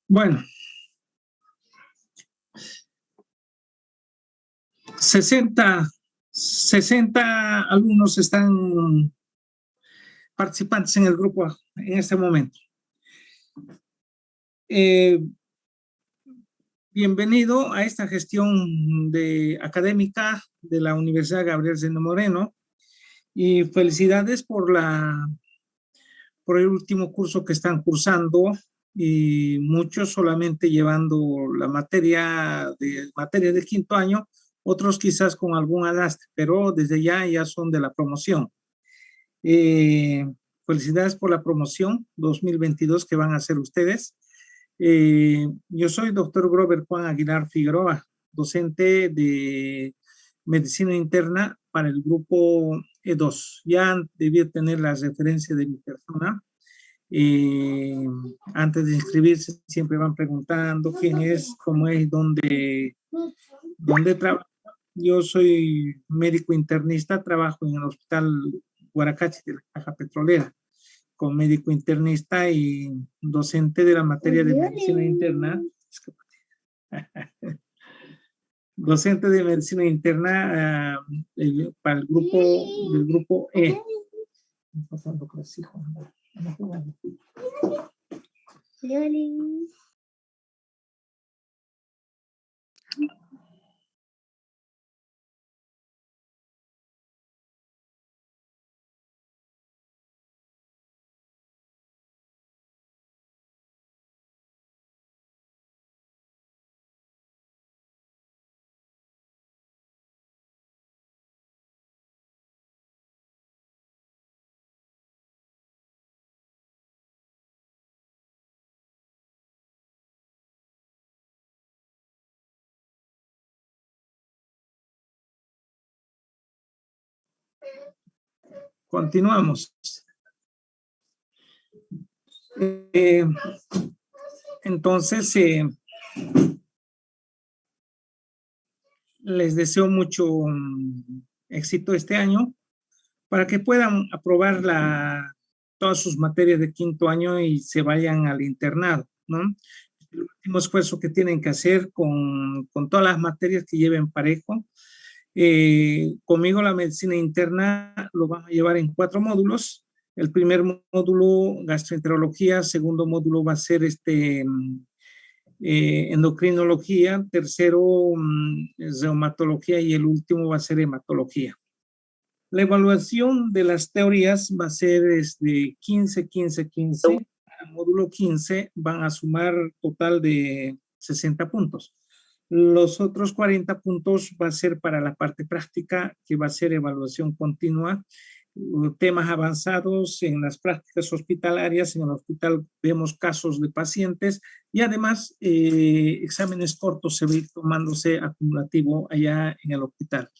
Bueno, 60 alumnos están participantes en el grupo en este momento. Bienvenido a esta gestión académica de la Universidad Gabriel Seno Moreno y felicidades por el último curso que están cursando, y muchos solamente llevando la materia de quinto año, otros quizás con algún arrastre, pero desde ya son de la promoción. Felicidades por la promoción 2022 que van a hacer ustedes. Yo soy doctor Grover Juan Aguilar Figueroa, docente de medicina interna para el grupo E2. Ya debía tener la referencia de mi persona. Antes de inscribirse siempre van preguntando quién es, cómo es, dónde trabaja. Yo soy médico internista, trabajo en el hospital Guaracachi de la Caja Petrolera, como médico internista y docente de la materia de medicina interna. Docente de medicina interna para el grupo E. Continuamos. Entonces, les deseo mucho éxito este año para que puedan aprobar todas sus materias de quinto año y se vayan al internado, ¿no? El último esfuerzo que tienen que hacer con todas las materias que lleven parejo. Conmigo la medicina interna lo van a llevar en 4 módulos. El primer módulo, gastroenterología. Segundo módulo va a ser endocrinología. Tercero, reumatología. Y el último va a ser hematología. La evaluación de las teorías va a ser 15, 15, 15. Al módulo 15 van a sumar total de 60 puntos. Los otros 40 puntos va a ser para la parte práctica, que va a ser evaluación continua, temas avanzados en las prácticas hospitalarias. En el hospital vemos casos de pacientes y además exámenes cortos se van tomándose acumulativo allá en el hospital.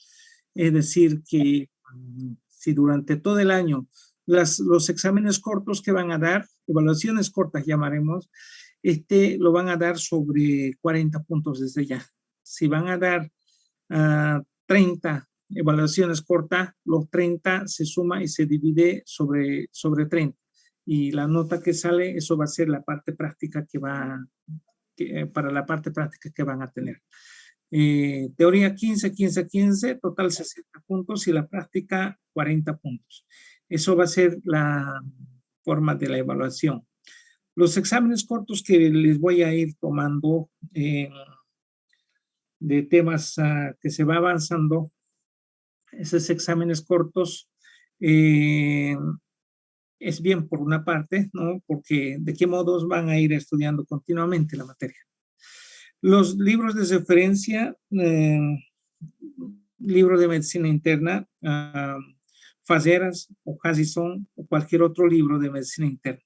Es decir, que si durante todo el año los exámenes cortos que van a dar, evaluaciones cortas llamaremos, lo van a dar sobre 40 puntos desde ya. Si van a dar 30 evaluaciones cortas, los 30 se suma y se divide sobre 30. Y la nota que sale, eso va a ser la parte práctica para la parte práctica que van a tener. Teoría 15, 15, 15, total 60 puntos y la práctica 40 puntos. Eso va a ser la forma de la evaluación. Los exámenes cortos que les voy a ir tomando de temas que se va avanzando, esos exámenes cortos es bien por una parte, ¿no? Porque de qué modos van a ir estudiando continuamente la materia. Los libros de referencia, libro de medicina interna, Fageras o Jason o cualquier otro libro de medicina interna.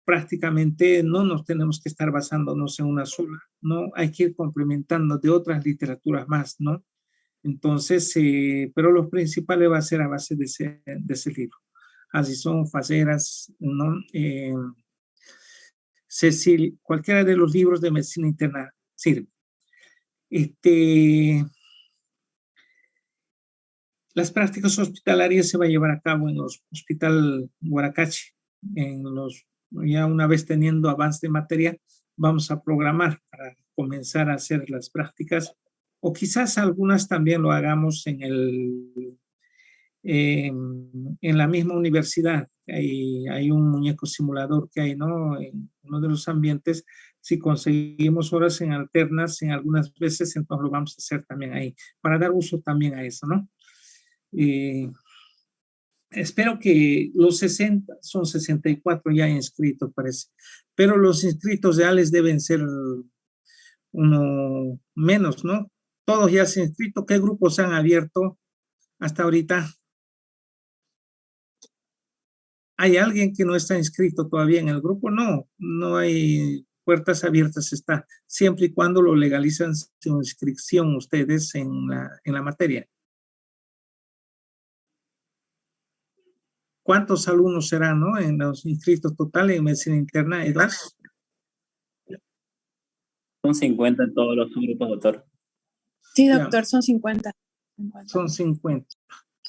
Prácticamente no nos tenemos que estar basándonos en una sola, ¿no? Hay que ir complementando de otras literaturas más, ¿no? Entonces, pero lo principal va a ser a base de ese libro. Así son Fageras, ¿no? Cecil, cualquiera de los libros de medicina interna sirve. Las prácticas hospitalarias se va a llevar a cabo en los Hospital Guaracachi, ya una vez teniendo avance de materia, vamos a programar para comenzar a hacer las prácticas, o quizás algunas también lo hagamos en la misma universidad. Hay un muñeco simulador que hay, ¿no? En uno de los ambientes. Si conseguimos horas en alternas en algunas veces, entonces lo vamos a hacer también ahí, para dar uso también a eso, ¿no? Espero que los 60, son 64 ya inscritos, parece, pero los inscritos reales deben ser uno menos, ¿no? Todos ya se han inscrito. ¿Qué grupos han abierto hasta ahorita? ¿Hay alguien que no está inscrito todavía en el grupo? No, no hay puertas abiertas, está, siempre y cuando lo legalizan su inscripción ustedes en la materia. ¿Cuántos alumnos serán, no? En los inscritos totales en medicina interna, ¿hay dos? Son 50 en todos los grupos, doctor. Sí, doctor, son 50. Son 50.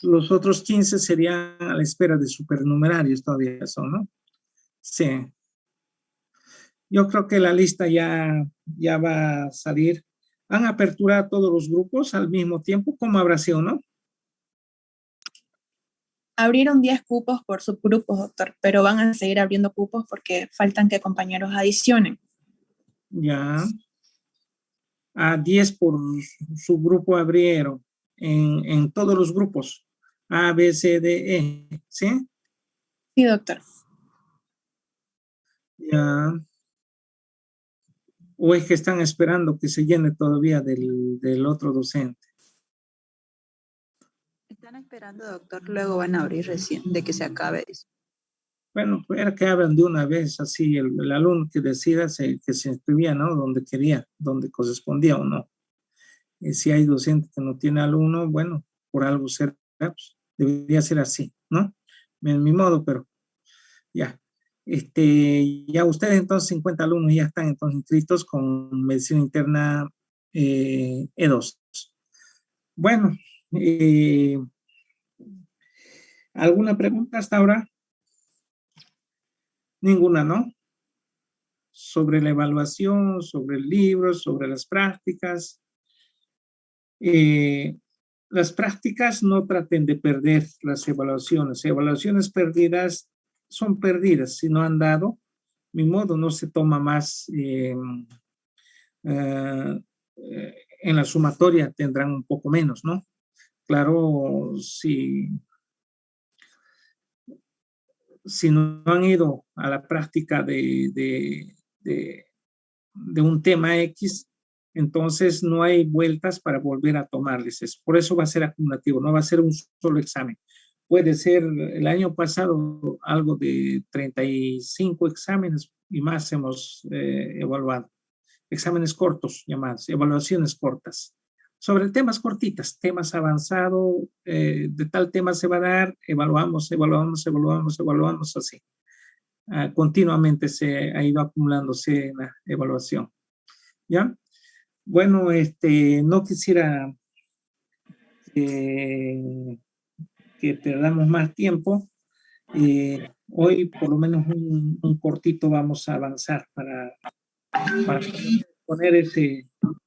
Los otros 15 serían a la espera de supernumerarios todavía son, ¿no? Sí. Yo creo que la lista ya va a salir. ¿Han aperturado todos los grupos al mismo tiempo? ¿Cómo habrá sido, no? Abrieron 10 cupos por subgrupos, doctor, pero van a seguir abriendo cupos porque faltan que compañeros adicionen. Ya. A 10 por subgrupo abrieron en todos los grupos. A, B, C, D, E. ¿Sí? Sí, doctor. Ya. ¿O es que están esperando que se llene todavía del otro docente? Están esperando, doctor, luego van a abrir recién, de que se acabe eso. Bueno, pues era que abran de una vez, así el alumno que decida que se inscribía, ¿no? Donde quería, donde correspondía o no. Y si hay docente que no tiene alumno, bueno, por algo será, pues, debería ser así, ¿no? En mi modo, pero ya. Ya ustedes entonces 50 alumnos ya están entonces inscritos con medicina interna E2. Bueno, ¿alguna pregunta hasta ahora? Ninguna, ¿no? Sobre la evaluación, sobre el libro, sobre las prácticas. Las prácticas no traten de perder las evaluaciones. Evaluaciones perdidas son perdidas. Si no han dado, mi modo no se toma más. En la sumatoria tendrán un poco menos, ¿no? Claro, si no han ido a la práctica de un tema X, entonces no hay vueltas para volver a tomarles eso. Por eso va a ser acumulativo, no va a ser un solo examen. Puede ser el año pasado algo de 35 exámenes y más hemos evaluado. Exámenes cortos llamados, evaluaciones cortas. Sobre temas cortitas, temas avanzados, de tal tema se va a dar, evaluamos así. Continuamente se ha ido acumulándose la evaluación. ¿Ya? Bueno, no quisiera que perdamos más tiempo. Hoy por lo menos un cortito vamos a avanzar para poner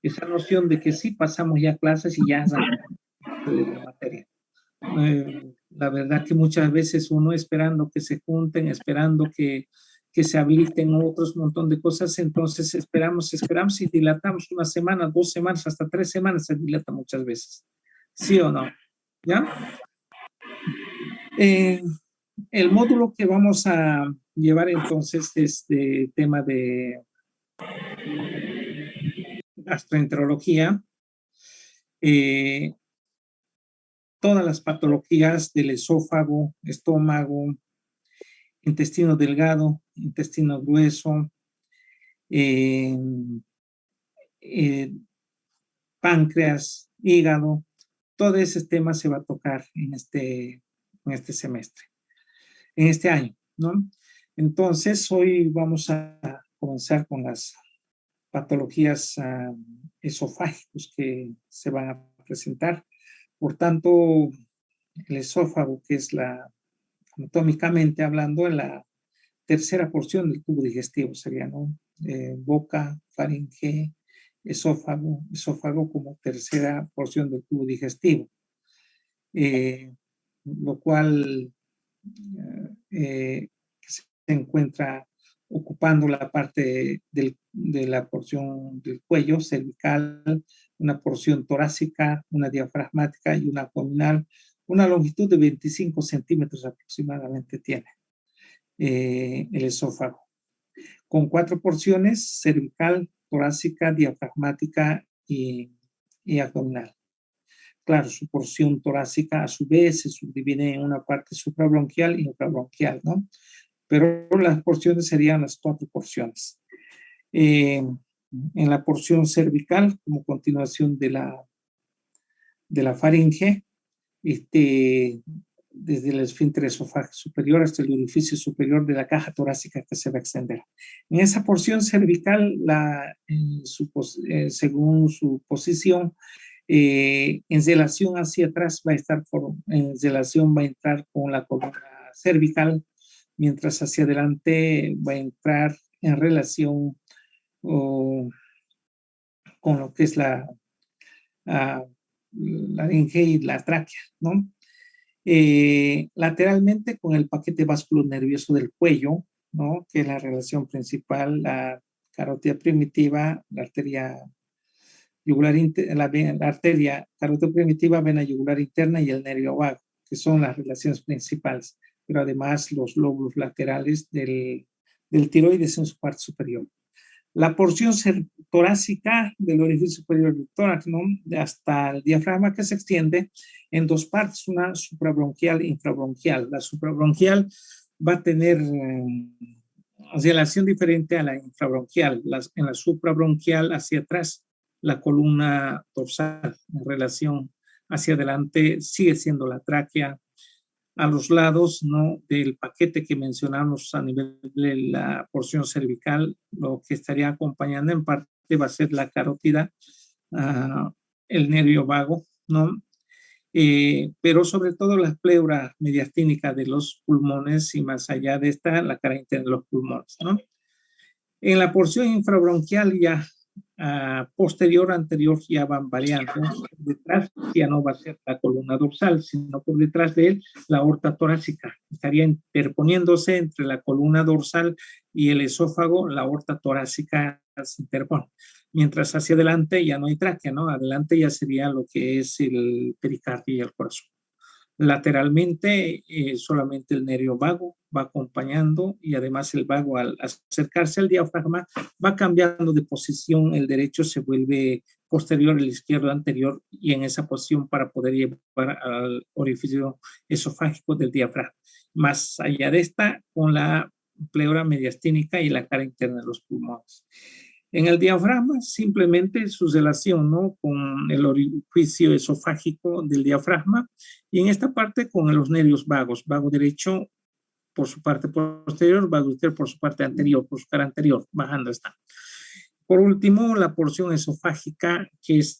esa noción de que sí pasamos ya clases y ya la materia. La verdad que muchas veces uno esperando que se junten, esperando que se habiliten otros montón de cosas, entonces esperamos y dilatamos una semana, 2 semanas, hasta 3 semanas se dilata muchas veces. ¿Sí o no? ¿Ya? El módulo que vamos a llevar entonces es de tema de gastroenterología, todas las patologías del esófago, estómago, intestino delgado, intestino grueso, páncreas, hígado, todo ese tema se va a tocar en este semestre, en este año, ¿no? Entonces, hoy vamos a comenzar con las patologías esofágicas que se van a presentar. Por tanto, el esófago, que es anatómicamente hablando, en la tercera porción del tubo digestivo sería, ¿no? boca, faringe, esófago como tercera porción del tubo digestivo, lo cual se encuentra ocupando la parte de la porción del cuello cervical, una porción torácica, una diafragmática y una abdominal. Una longitud de 25 centímetros aproximadamente tiene el esófago, con 4 porciones: cervical, torácica, diafragmática y abdominal. Claro, su porción torácica a su vez se subdivide en una parte suprabronquial y infrabronquial, ¿no? Pero las porciones serían las 4 porciones. En la porción cervical, como continuación de la faringe, desde el esfínter esofágico superior hasta el orificio superior de la caja torácica que se va a extender. En esa porción cervical, según su posición, en relación hacia atrás va a estar, en relación va a entrar con la columna cervical, mientras hacia adelante va a entrar en relación con lo que es la laringe y la tráquea, ¿no? Lateralmente con el paquete vasculonervioso del cuello, ¿no? Que es la relación principal, la carótida primitiva, la arteria yugular, la arteria carótida primitiva, vena yugular interna y el nervio vago, que son las relaciones principales, pero además los lóbulos laterales del tiroides en su parte superior. La porción torácica del orificio superior del tórax, ¿no? Hasta el diafragma, que se extiende en 2 partes, una suprabronquial e infrabronquial. La suprabronquial va a tener relación diferente a la infrabronquial. En la suprabronquial, hacia atrás, la columna dorsal, en relación hacia adelante, sigue siendo la tráquea. A los lados, ¿no?, del paquete que mencionamos a nivel de la porción cervical, lo que estaría acompañando en parte va a ser la carótida, el nervio vago, ¿no? Pero sobre todo la pleura mediastínica de los pulmones y más allá de esta, la cara interna de los pulmones, ¿no? En la porción infrabronquial ya posterior, anterior, ya van variando. Detrás ya no va a ser la columna dorsal, sino por detrás de él la aorta torácica. Estaría interponiéndose entre la columna dorsal y el esófago, la aorta torácica se interpone. Mientras hacia adelante ya no hay tráquea, ¿no? Adelante ya sería lo que es el pericardio y el corazón. Lateralmente, solamente el nervio vago va acompañando, y además el vago, al acercarse al diafragma, va cambiando de posición. El derecho se vuelve posterior, el izquierdo anterior, y en esa posición para poder llevar al orificio esofágico del diafragma. Más allá de esta, con la pleura mediastínica y la cara interna de los pulmones. En el diafragma, simplemente su relación, ¿no?, con el orificio esofágico del diafragma, y en esta parte con los nervios vagos, vago derecho por su parte posterior, vago izquierdo por su parte anterior, por su cara anterior, bajando está. Por último, la porción esofágica, que es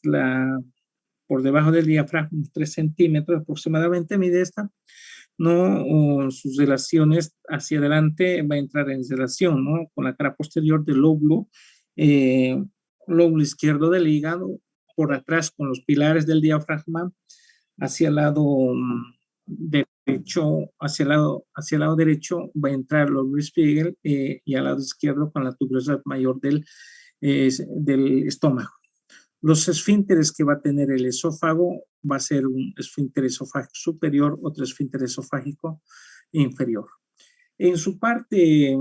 por debajo del diafragma, 3 centímetros aproximadamente mide esta, ¿no? O sus relaciones hacia adelante va a entrar en relación, ¿no?, con la cara posterior del lóbulo izquierdo del hígado, por atrás con los pilares del diafragma, hacia el lado derecho, hacia el lado derecho va a entrar el lóbulo Spiegel, y al lado izquierdo con la tuberosidad mayor del estómago. Los esfínteres que va a tener el esófago va a ser un esfínter esofágico superior, otro esfínter esofágico inferior. En su parte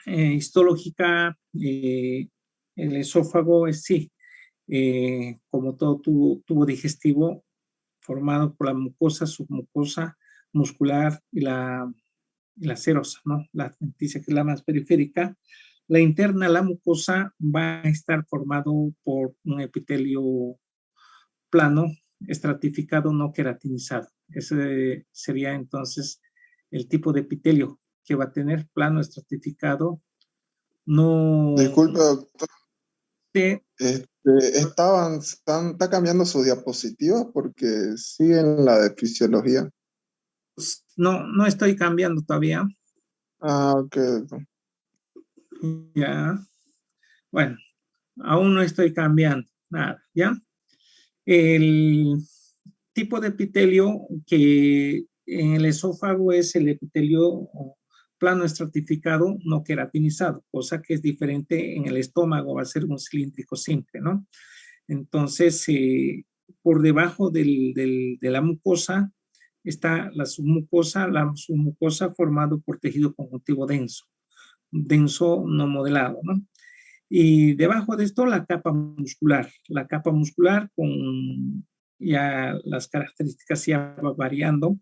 histológica, el esófago es, sí, como todo tubo digestivo, formado por la mucosa, submucosa, muscular y la serosa, ¿no? La adventicia, que es la más periférica. La interna, la mucosa, va a estar formado por un epitelio plano, estratificado, no queratinizado. Ese sería entonces el tipo de epitelio que va a tener, plano, estratificado, no... Disculpe, doctor. Sí. Está cambiando su diapositiva porque siguen la de fisiología. No estoy cambiando todavía. Ah, ok. Ya, bueno, aún no estoy cambiando nada, ¿ya? El tipo de epitelio que en el esófago es el epitelio plano estratificado no queratinizado, cosa que es diferente en el estómago, va a ser un cilíndrico simple, ¿no? Entonces, por debajo de la mucosa está la submucosa formado por tejido conjuntivo denso no modelado, ¿no? Y debajo de esto la capa muscular con ya las características ya va variando.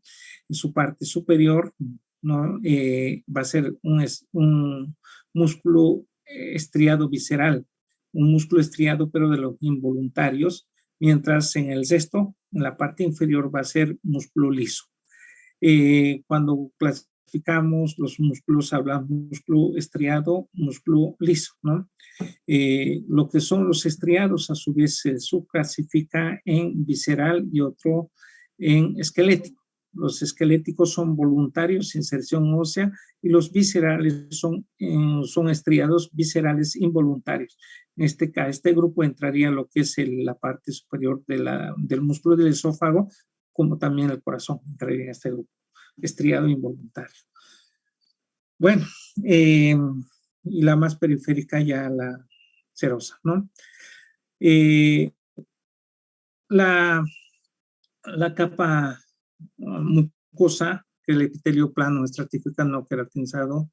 En su parte superior, ¿no? Va a ser un músculo estriado visceral, un músculo estriado pero de los involuntarios, mientras en el cesto, en la parte inferior va a ser músculo liso. Cuando clasificamos los músculos, hablamos músculo estriado, músculo liso, ¿no? Lo que son los estriados, a su vez, se subclasifica en visceral y otro en esquelético. Los esqueléticos son voluntarios, inserción ósea, y los viscerales son estriados viscerales involuntarios. En este grupo entraría lo que es la parte superior del músculo del esófago, como también el corazón entraría en este grupo, estriado involuntario. Bueno, y la más periférica ya la serosa, ¿no? La capa mucosa, que el epitelio plano estratificado no queratinizado,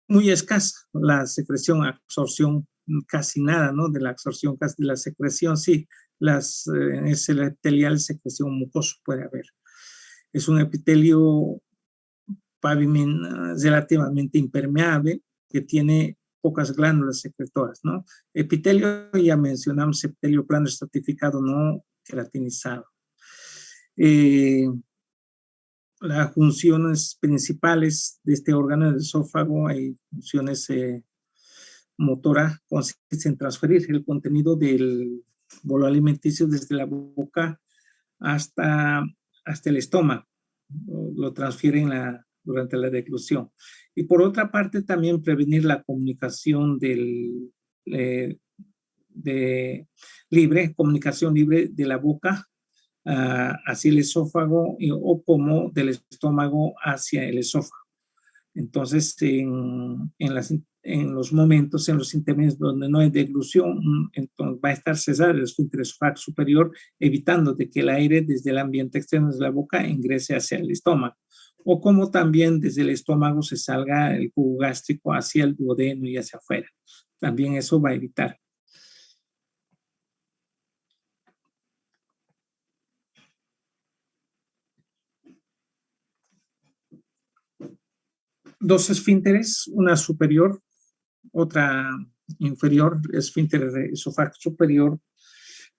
muy escasa la secreción, absorción, casi nada, ¿no? De la absorción, casi de la secreción, sí, es el epitelial secreción mucoso puede haber. Es un epitelio relativamente impermeable, que tiene pocas glándulas secretoras, ¿no? Epitelio, ya mencionamos, epitelio plano estratificado no queratinizado. Las funciones principales de este órgano del esófago, hay funciones motoras, consiste en transferir el contenido del bolo alimenticio desde la boca hasta el estómago, lo transfieren durante la deglución. Y por otra parte, también prevenir la comunicación comunicación libre de la boca hacia el esófago o como del estómago hacia el esófago. Entonces, en los momentos, en los intermedios donde no hay deglución, entonces va a estar cesado el esfínter esofágico superior, evitando de que el aire desde el ambiente externo de la boca ingrese hacia el estómago. O como también desde el estómago se salga el jugo gástrico hacia el duodeno y hacia afuera. También eso va a evitar. Dos esfínteres, una superior, otra inferior, esfínter esofágico superior,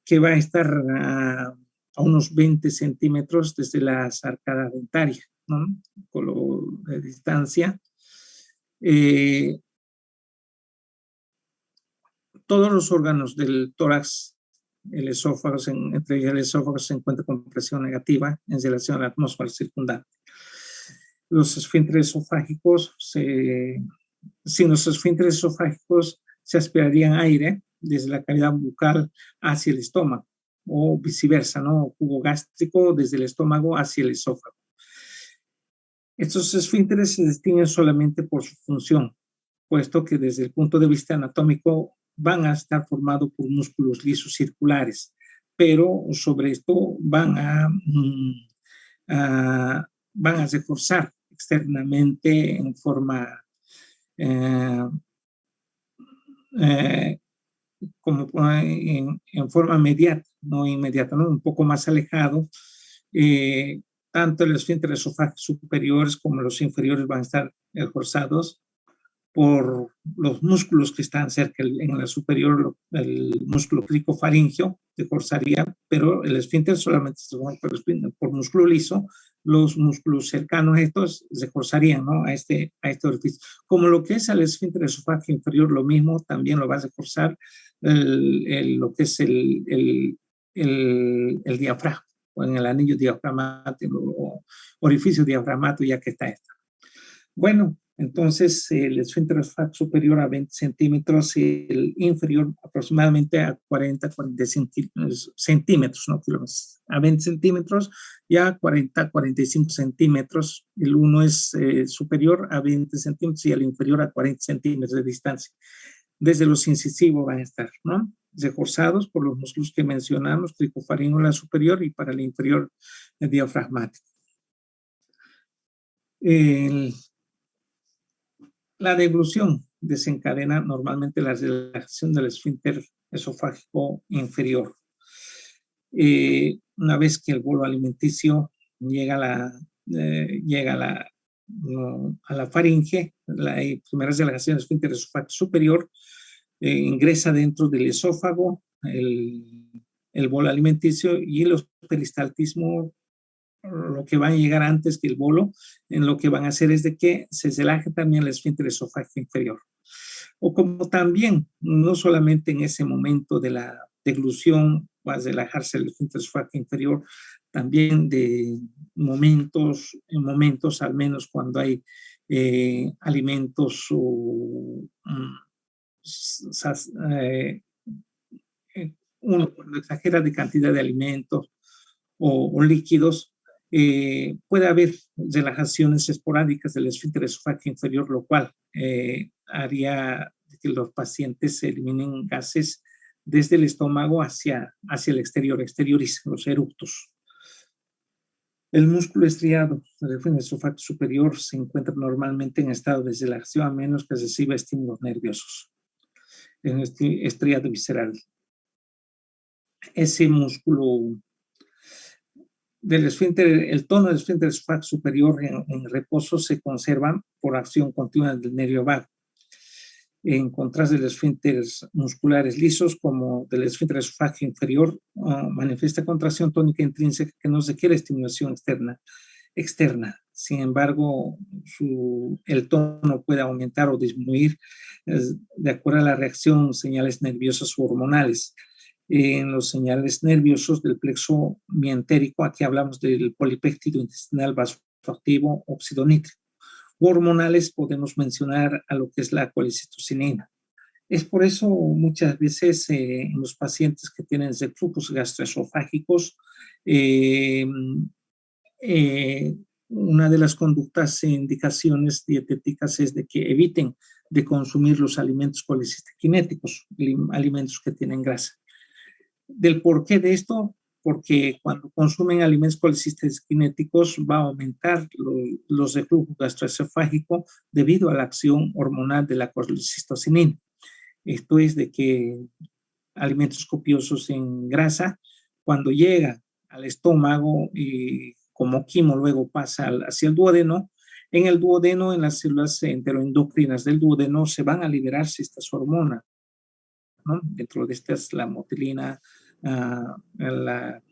que va a estar a unos 20 centímetros desde la arcada dentaria, ¿no? Con lo de distancia. Todos los órganos del tórax, el esófago, entre ellos el esófago, se encuentra con presión negativa en relación a la atmósfera circundante. Los esfínteres esofágicos, sin los esfínteres esofágicos se aspirarían aire desde la cavidad bucal hacia el estómago, o viceversa, ¿no? Jugo gástrico desde el estómago hacia el esófago. Estos esfínteres se distinguen solamente por su función, puesto que desde el punto de vista anatómico van a estar formados por músculos lisos circulares, pero sobre esto van a reforzar externamente en forma en forma mediata, no inmediata, ¿no? Un poco más alejado. Tanto el esfínter esofágico superiores como los inferiores van a estar reforzados por los músculos que están cerca. En la superior, el músculo cricofaringeo se forzaría, pero el esfínter solamente se forma por músculo liso. Los músculos cercanos a estos se forzarían, ¿no? a este orificio. Como lo que es el esfínter esofágico inferior, lo mismo, también lo va a reforzar lo que es el diafragma, o en el anillo diafragmático, o orificio diafragmático, ya que está esto. Bueno, Entonces, el esfínter esofágico superior a 20 centímetros y el inferior aproximadamente a 40-45 centímetros, no kilómetros, a 20 centímetros y a 40-45 centímetros. El uno es superior a 20 centímetros y el inferior a 40 centímetros de distancia. Desde los incisivos van a estar, ¿no? Reforzados por los músculos que mencionamos, cricofaríngula superior y para el inferior el diafragmático. La deglución desencadena normalmente la relajación del esfínter esofágico inferior. Una vez que el bolo alimenticio llega a la faringe, la primera relajación del esfínter esofágico superior ingresa dentro del esófago, el bolo alimenticio y el peristaltismo. Lo que va a llegar antes que el bolo, en lo que van a hacer es de que se relaje también el esfínter esofágico inferior. O como también, no solamente en ese momento de la deglución va a relajarse el esfínter esofágico inferior, también en momentos al menos cuando hay alimentos o uno cuando exagera de cantidad de alimentos o líquidos, puede haber relajaciones esporádicas del esfínter esofágico inferior, lo cual haría que los pacientes se eliminen gases desde el estómago hacia el exterior, exterioricen los eructos. El músculo estriado del esfínter esofágico superior se encuentra normalmente en estado de relajación a menos que reciba estímulos nerviosos. En este estriado visceral. Ese músculo del esfínter, el tono del esfínter esofágico superior en reposo se conserva por acción continua del nervio vago. En contraste de los esfínteres musculares lisos como del esfínter esofágico inferior, manifiesta contracción tónica intrínseca que no requiere estimulación externa. Sin embargo, el tono puede aumentar o disminuir de acuerdo a la reacción señales nerviosas o hormonales. En los señales nerviosos del plexo mientérico, aquí hablamos del polipéptido intestinal vasoactivo oxidonítrico. Hormonales podemos mencionar a lo que es la colicistocinina. Es por eso muchas veces en los pacientes que tienen reflujos gastroesofágicos, una de las conductas e indicaciones dietéticas es de que eviten de consumir los alimentos colicistoquinéticos, alimentos que tienen grasa. ¿Del porqué de esto? Porque cuando consumen alimentos colicistoquinéticos va a aumentar los reflujos gastroesofágicos debido a la acción hormonal de la colicistocinina. Esto es de que alimentos copiosos en grasa, cuando llega al estómago y como quimo luego pasa hacia el duodeno, en el duodeno, en las células enteroendocrinas del duodeno se van a liberarse estas hormonas, ¿no? Dentro de estas la motilina, la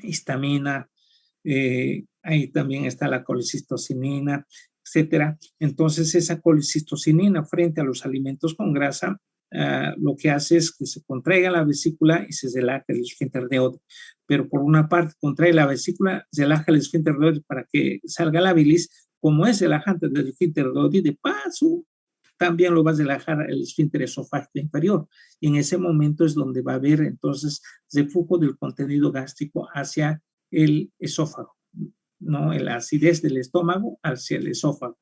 histamina, ahí también está la colicistocinina, etcétera. Entonces esa colicistocinina frente a los alimentos con grasa lo que hace es que se contraiga la vesícula y se relaja el esfínter de Oddi. Pero por una parte contrae la vesícula, relaja el esfínter de Oddi para que salga la bilis. Como es relajante del esfínter de Oddi, de paso también lo va a relajar el esfínter esofágico inferior. Y en ese momento es donde va a haber entonces reflujo del contenido gástrico hacia el esófago, ¿no? La acidez del estómago hacia el esófago,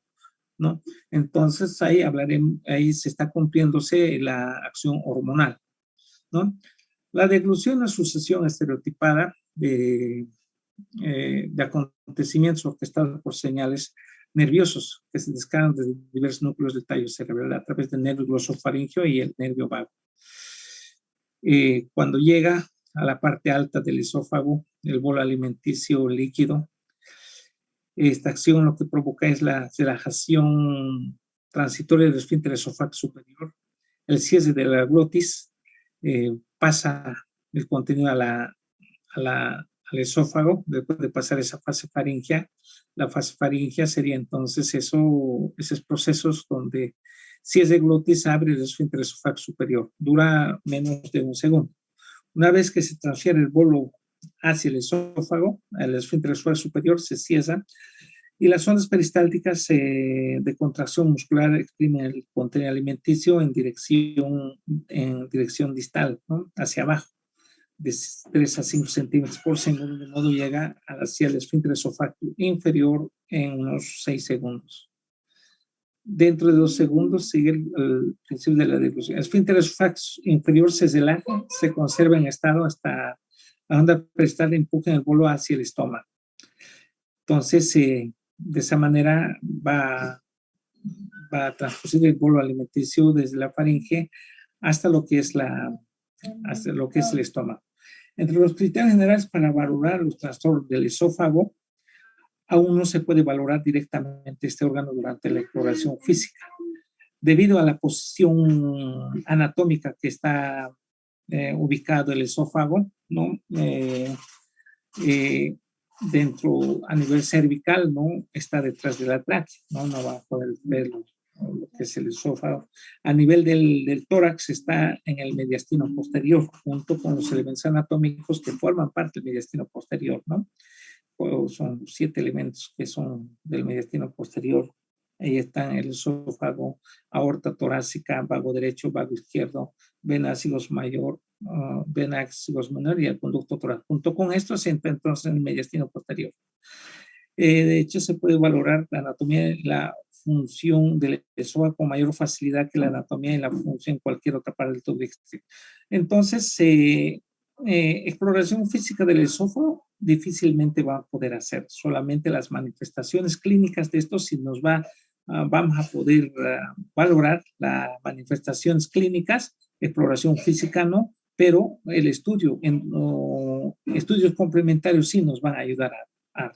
¿no? Entonces ahí se está cumpliéndose la acción hormonal, ¿no? La deglución es sucesión estereotipada de acontecimientos orquestados por señales nerviosos que se descargan de diversos núcleos del tallo cerebral a través del nervio glosofaringeo y el nervio vago. Cuando llega a la parte alta del esófago, el bolo alimenticio líquido, esta acción lo que provoca es la relajación transitoria del esfínter esofágico superior, el cierre de la glotis, pasa el contenido al esófago, después de pasar esa fase faríngea. La fase faríngea sería entonces esos procesos donde cierre de glotis, abre el esfínter esofágico superior, dura menos de un segundo. Una vez que se transfiere el bolo hacia el esófago, el esfínter esofágico superior se cierra Y las ondas peristálticas de contracción muscular exprimen el contenido alimenticio en dirección distal, ¿no? Hacia abajo, de 3 a 5 centímetros por segundo, de modo llega hacia el esfínter esofágico inferior en unos 6 segundos. Dentro de 2 segundos sigue el principio de la deglución. El esfínter esofágico inferior se relaja, se conserva en estado hasta la onda peristal empuja el bolo hacia el estómago. Entonces, de esa manera va a transducir el bolo alimenticio desde la faringe hasta lo que es el estómago. Entre los criterios generales para valorar los trastornos del esófago, aún no se puede valorar directamente este órgano durante la exploración física, debido a la posición anatómica que está ubicado el esófago, ¿no? Dentro, a nivel cervical, ¿no? Está detrás de la tráquea, ¿no? No va a poder ver lo que es el esófago. A nivel del tórax está en el mediastino posterior, junto con los elementos anatómicos que forman parte del mediastino posterior, ¿no? Son 7 elementos que son del mediastino posterior. Ahí están el esófago, aorta torácica, vago derecho, vago izquierdo, vena ácidos mayor, vena ácidos menor y el conducto torácico. Junto con esto se entra entonces en el mediastino posterior. De hecho, se puede valorar la anatomía y la función del esófago con mayor facilidad que la anatomía y la función en cualquier otra parte del tubo digestivo. Entonces, exploración física del esófago difícilmente va a poder hacer. Solamente las manifestaciones clínicas de esto, si nos vamos a poder valorar las manifestaciones clínicas, exploración física no, pero el estudio, estudios complementarios sí nos van a ayudar a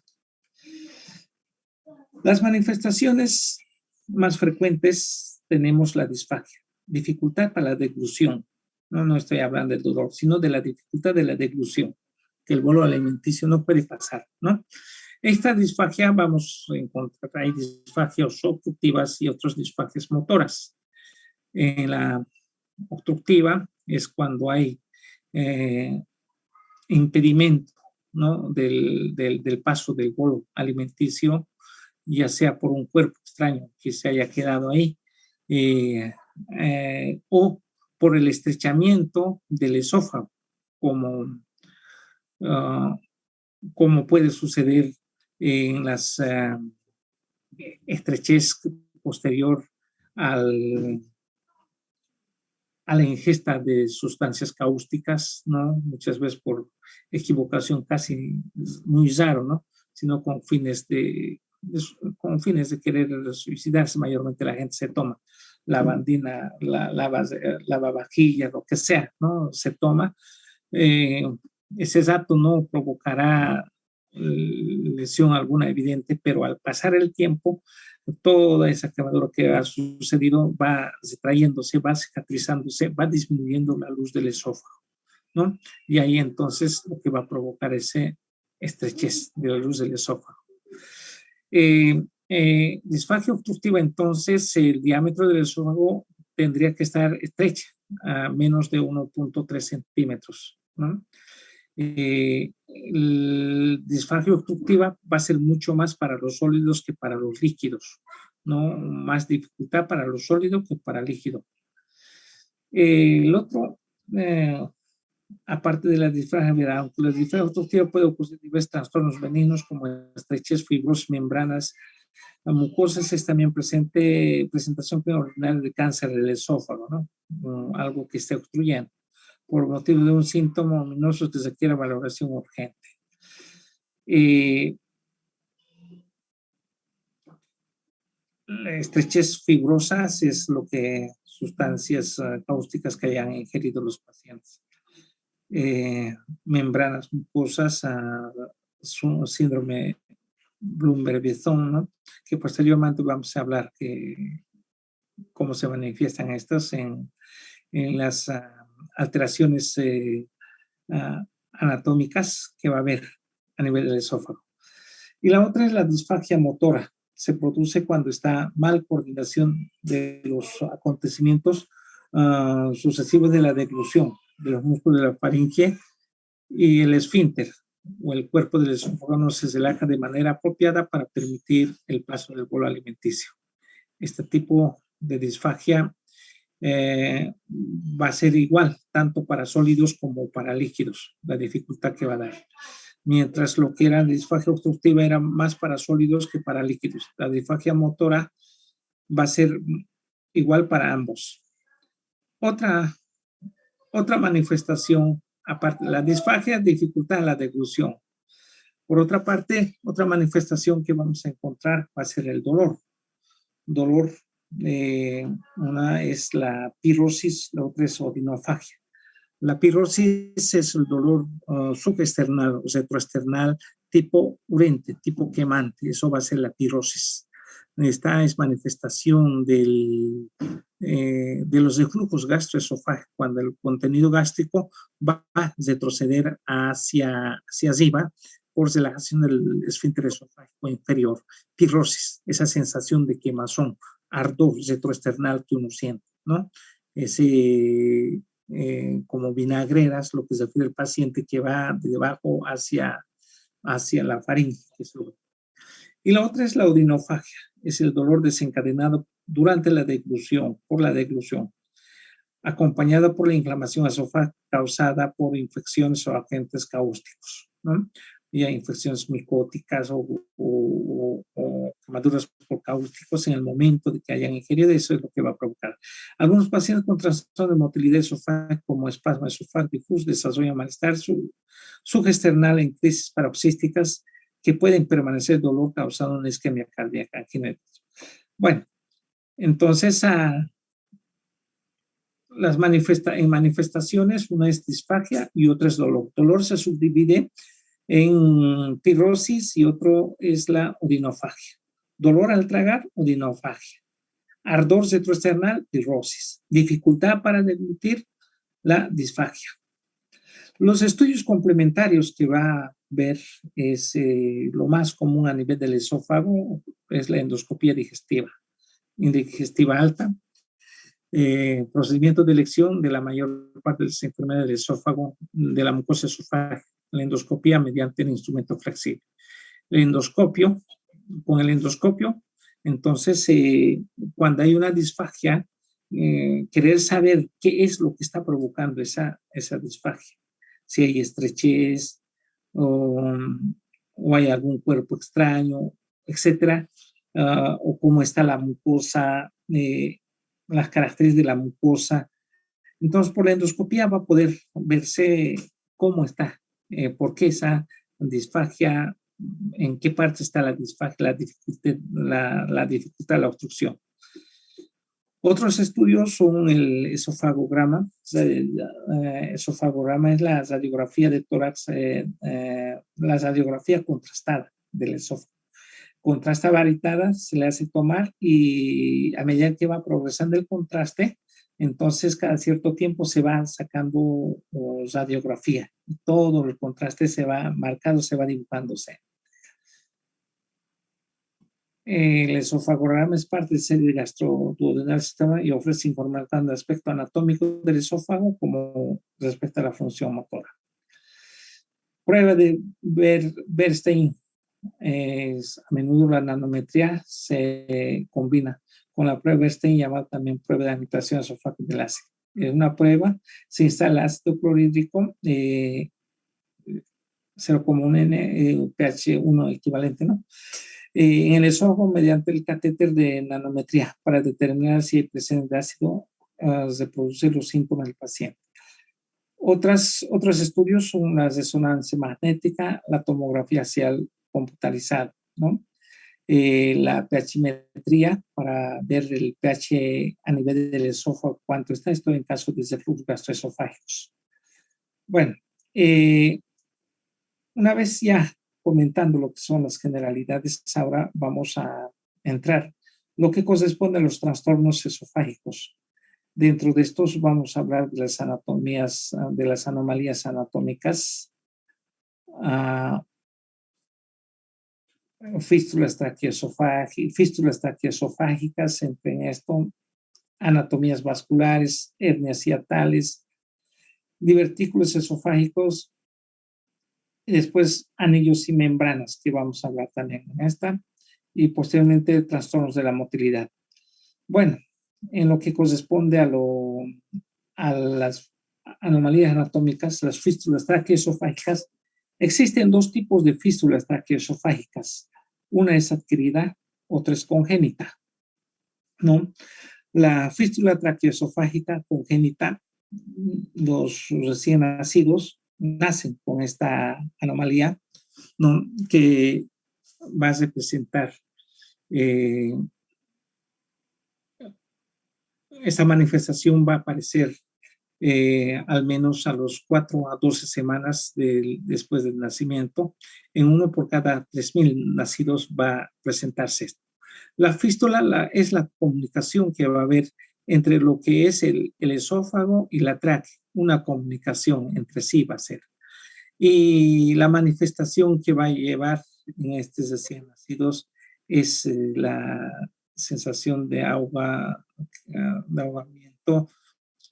las manifestaciones más frecuentes. Tenemos la disfagia, dificultad para la deglución. No estoy hablando del dolor, sino de la dificultad de la deglución, que el bolo alimenticio no puede pasar, ¿no? Esta disfagia vamos a encontrar, hay disfagias obstructivas y otras disfagias motoras. En la obstructiva es cuando hay impedimento, ¿no? del paso del bolo alimenticio, ya sea por un cuerpo extraño que se haya quedado ahí, o por el estrechamiento del esófago, como puede suceder en las estrechez posterior a la ingesta de sustancias cáusticas, ¿no? Muchas veces por equivocación, casi muy raro, ¿no? Sino con fines de querer suicidarse. Mayormente la gente se toma lavandina, lavavajillas, lo que sea, ¿no? Se toma. Ese dato no provocará lesión alguna evidente, pero al pasar el tiempo, toda esa quemadura que ha sucedido va retrayéndose, va cicatrizándose, va disminuyendo la luz del esófago, ¿no? Y ahí entonces lo que va a provocar ese estrechez de la luz del esófago. Disfagia obstructiva, entonces el diámetro del esófago tendría que estar estrecha, a menos de 1.3 centímetros, ¿no? Disfagia obstructiva va a ser mucho más para los sólidos que para los líquidos, ¿no? Más dificultad para los sólidos que para el líquido. El otro, aparte de la disfagia, aunque la disfagia obstructiva puede ocurrir diversos trastornos benignos como estrechez, fibrosis, membranas, la mucosa es también presentación ordinaria de cáncer del esófago, ¿no? Algo que esté obstruyendo por motivo de un síntoma ominoso que se requiere valoración urgente. La estrechez fibrosas es lo que sustancias cáusticas que hayan ingerido los pacientes. Membranas mucosas, síndrome Bloom-Berbisson, ¿no? Que posteriormente vamos a hablar cómo se manifiestan estas en las alteraciones anatómicas que va a haber a nivel del esófago. Y la otra es la disfagia motora. Se produce cuando está mal coordinación de los acontecimientos sucesivos de la deglución de los músculos de la faringe y el esfínter, o el cuerpo del esófago no se relaja de manera apropiada para permitir el paso del bolo alimenticio. Este tipo de disfagia va a ser igual, tanto para sólidos como para líquidos, la dificultad que va a dar. Mientras lo que era disfagia obstructiva era más para sólidos que para líquidos. La disfagia motora va a ser igual para ambos. Otra manifestación, aparte de la disfagia, dificultad la deglución. Por otra parte, otra manifestación que vamos a encontrar va a ser el dolor. Dolor, una es la pirrosis, la otra es odinofagia. La pirrosis es el dolor subesternal o retroesternal tipo urente, tipo quemante. Eso va a ser la pirrosis. Esta es manifestación de los reflujos gastroesofágicos, cuando el contenido gástrico va a retroceder hacia arriba por relajación del esfínter esofágico inferior. Pirrosis, esa sensación de quemazón, ardor retroesternal que uno siente, ¿no? Ese como vinagreras, lo que se refiere al paciente que va de abajo hacia la faringe. Y la otra es la odinofagia, es el dolor desencadenado durante la deglución, por la deglución, acompañada por la inflamación esofágica causada por infecciones o agentes cáusticos, ¿no? Ya infecciones micóticas o quemaduras por cáusticos en el momento de que hayan ingerido, eso es lo que va a provocar. Algunos pacientes con trastorno de motilidad esofágica, como espasmo esofágico difuso, desarrollan malestar sugesternal en crisis paroxísticas que pueden permanecer dolor causado una isquemia cardíaca angina. Bueno, entonces en manifestaciones, una es disfagia y otra es dolor. Dolor se subdivide en pirrosis y otro es la odinofagia. Dolor al tragar, odinofagia. Ardor retroesternal, pirrosis. Dificultad para deglutir, la disfagia. Los estudios complementarios que va a ver es lo más común a nivel del esófago, es la endoscopía digestiva alta. Procedimiento de elección de la mayor parte de las enfermedades del esófago, de la mucosa esofágica, la endoscopía mediante el instrumento flexible. El endoscopio, con el endoscopio, entonces, cuando hay una disfagia, querer saber qué es lo que está provocando esa disfagia. Si hay estrechez o hay algún cuerpo extraño, etcétera, o cómo está la mucosa, las características de la mucosa. Entonces, por la endoscopía va a poder verse cómo está, por qué esa disfagia, en qué parte está la disfagia, la dificultad de la obstrucción. Otros estudios son el esofagograma. Esofagograma es la radiografía de tórax, la radiografía contrastada del esófago. Contrasta varitada, se le hace tomar y a medida que va progresando el contraste, entonces cada cierto tiempo se va sacando radiografía. Todo el contraste se va marcando, se va dibujándose. El esofagograma es parte del serie gastroduodenal sistema y ofrece información tanto de aspecto anatómico del esófago como respecto a la función motora. Prueba de Bernstein. A menudo la nanometría se combina con la prueba Bernstein, llamada también prueba de agitación esofágica del ácido. En una prueba se instala ácido clorhídrico 0,1 N, pH 1 equivalente, ¿no? En el esófago mediante el catéter de nanometría para determinar si hay presencia de ácido, reproducir los síntomas del paciente. Otros estudios son la resonancia magnética, la tomografía axial computarizada, ¿no? La pHmetría para ver el pH a nivel del esófago, cuánto está esto en caso de reflujos gastroesofágicos. Bueno, una vez ya comentando lo que son las generalidades, ahora vamos a entrar lo que corresponde a los trastornos esofágicos. Dentro de estos vamos a hablar de las anatomías, de las anomalías anatómicas, fístulas traqueoesofágicas, entre esto, anatomías vasculares, hernias hiatales, divertículos esofágicos, y después anillos y membranas, que vamos a hablar también en esta, y posteriormente trastornos de la motilidad. Bueno, en lo que corresponde a las anomalías anatómicas, las fístulas traqueoesofágicas, existen dos tipos de fístulas traqueoesofágicas. Una es adquirida, otra es congénita, ¿no? La fístula traqueoesofágica congénita, los recién nacidos nacen con esta anomalía, ¿no? Que va a representar esa manifestación va a aparecer al menos a los 4 a 12 semanas después del nacimiento. En 1 por cada 3.000 nacidos va a presentarse esto. La fístula es la comunicación que va a haber entre lo que es el esófago y la tráquea. Una comunicación entre sí va a ser. Y la manifestación que va a llevar en estos recién nacidos es la sensación de ahogamiento,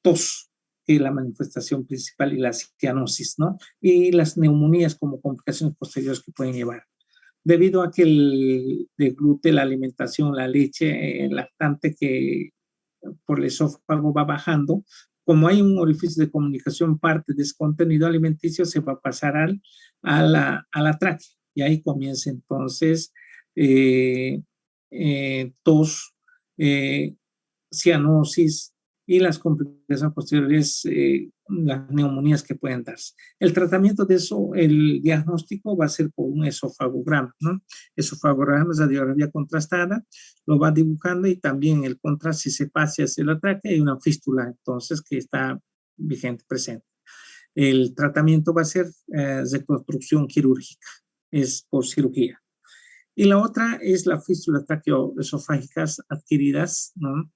tos, que es la manifestación principal, y la cianosis, ¿no? Y las neumonías como complicaciones posteriores que pueden llevar. Debido a que el deglute, la alimentación, la leche, el lactante que por el esófago va bajando, como hay un orificio de comunicación, parte de ese contenido alimenticio se va a pasar a la tráquea, y ahí comienza entonces tos, cianosis y las complicaciones posteriores, las neumonías que pueden darse. El tratamiento de eso, el diagnóstico va a ser por un esofagograma, ¿no? Esofagograma es radiografía contrastada, lo va dibujando, y también el contraste, si se pasa hacia la tráquea, hay una fístula entonces que está vigente, presente. El tratamiento va a ser reconstrucción quirúrgica, es por cirugía. Y la otra es la fístula traqueoesofágicas adquiridas, ¿no?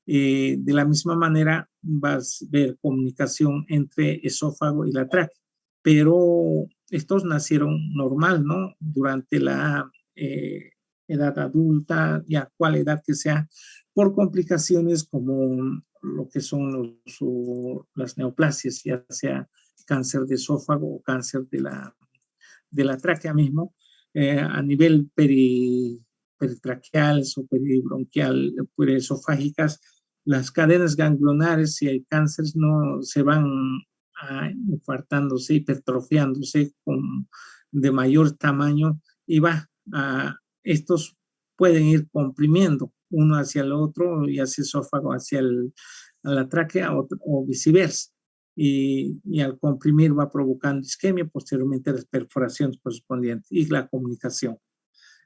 De la misma manera vas a ver comunicación entre esófago y la tráquea, pero estos nacieron normal, ¿no? Durante la edad adulta, ya cual edad que sea, por complicaciones como lo que son las neoplasias, ya sea cáncer de esófago o cáncer de la tráquea mismo, a nivel peritraqueal o peribronquial, periesofágicas, las cadenas ganglionares, si hay cánceres, no se van infartándose, hipertrofiándose de mayor tamaño, y estos pueden ir comprimiendo uno hacia el otro, y hacia el esófago, hacia la tráquea, o viceversa. Y al comprimir va provocando isquemia, posteriormente las perforaciones correspondientes y la comunicación.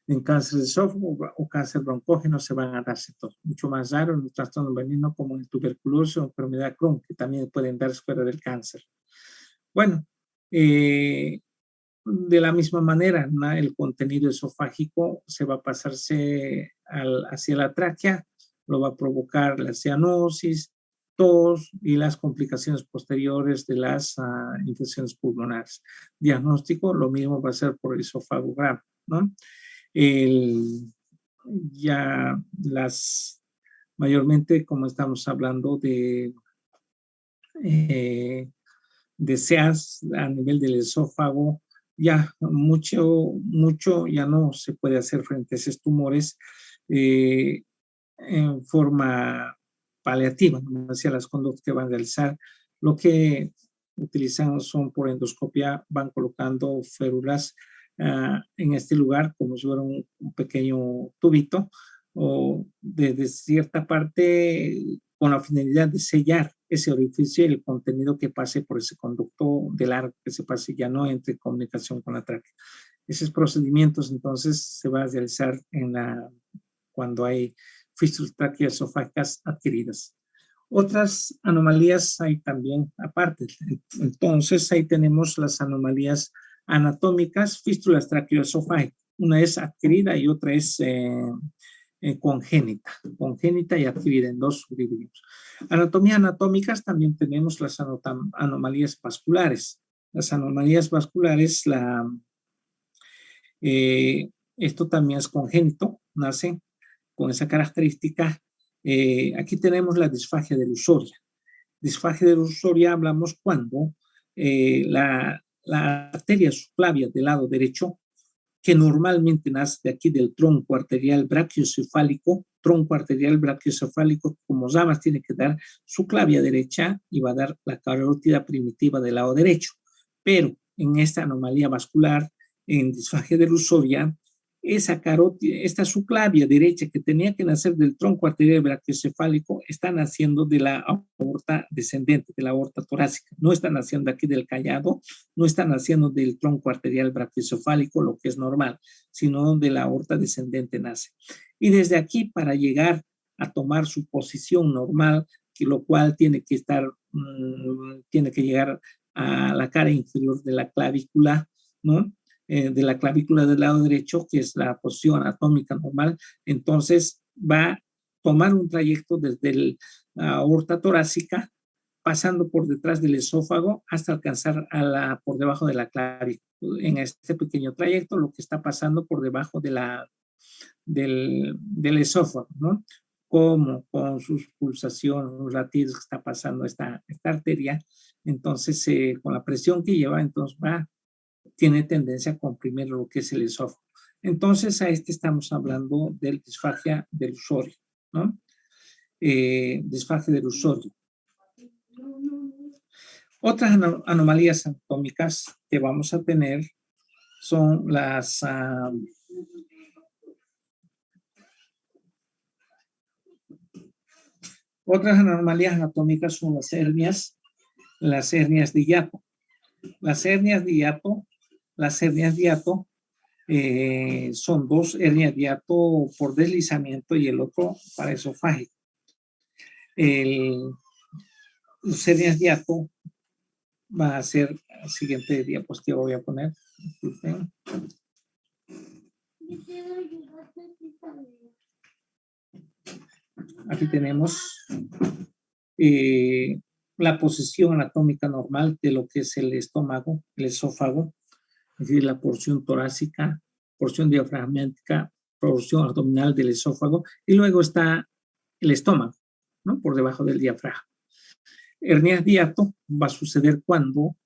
En cáncer de esófago o cáncer broncógeno se van a darse todos. Mucho más raro en los trastornos venenos como en tuberculosis o enfermedad Crohn, que también pueden darse fuera del cáncer. Bueno, de la misma manera, ¿no? El contenido esofágico se va a pasarse hacia la tráquea, lo va a provocar la cianosis, tos y las complicaciones posteriores de las infecciones pulmonares. Diagnóstico, lo mismo va a ser por el esofagograma, ¿no? Mayormente, como estamos hablando de SEAS a nivel del esófago, ya mucho ya no se puede hacer frente a esos tumores en forma paliativa, ¿no? Hacia las conductas que van a realizar. Lo que utilizan son por endoscopia, van colocando férulas en este lugar como si fuera un pequeño tubito, o desde cierta parte con la finalidad de sellar ese orificio y el contenido que pase por ese conducto de largo que se pase, ya no entre comunicación con la tráquea. Esos procedimientos entonces se van a realizar cuando hay fístulas traqueoesofágicas adquiridas. Otras anomalías hay también aparte. Entonces ahí tenemos las anomalías anatómicas, fístulas traqueoesofágicas. Una es adquirida y otra es congénita y adquirida, en dos subdivididos. Anatómicas también tenemos las anomalías vasculares. Las anomalías vasculares, esto también es congénito, nace con esa característica. Aquí tenemos la disfagia delusoria. Disfagia delusoria hablamos cuando la la arteria subclavia del lado derecho, que normalmente nace de aquí del tronco arterial brachiocefálico, como llamas, tiene que dar su clavia derecha y va a dar la carótida primitiva del lado derecho. Pero en esta anomalía vascular, en disfagia delusoria, esta subclavia derecha que tenía que nacer del tronco arterial brachiocefálico está naciendo de la aorta descendente, de la aorta torácica. No está naciendo aquí del callado, no está naciendo del tronco arterial brachiocefálico, lo que es normal, sino de la aorta descendente nace. Y desde aquí, para llegar a tomar su posición normal, lo cual tiene que llegar a la cara inferior de la clavícula, ¿no? De la clavícula del lado derecho, que es la posición anatómica normal. Entonces va a tomar un trayecto desde la aorta torácica, pasando por detrás del esófago hasta alcanzar por debajo de la clavícula. En este pequeño trayecto, lo que está pasando por debajo del esófago, ¿no? Como con sus pulsaciones, los latidos que está pasando esta arteria. Entonces, con la presión que lleva, entonces tiene tendencia a comprimir lo que es el esófago. Entonces, a estamos hablando del disfagia delusoria, ¿no? Disfagia delusoria. Otras anomalías anatómicas que vamos a tener son las otras anomalías anatómicas son las hernias de hiato. Las hernias de hiato son dos hernias de hiato por deslizamiento y el otro paraesofágico. Las hernias de hiato va a ser el siguiente diapositiva voy a poner. Aquí tenemos la posición anatómica normal de lo que es el estómago, el esófago, es decir, la porción torácica, porción diafragmática, porción abdominal del esófago, y luego está el estómago, ¿no? Por debajo del diafragma. Hernias de hiato va a suceder cuando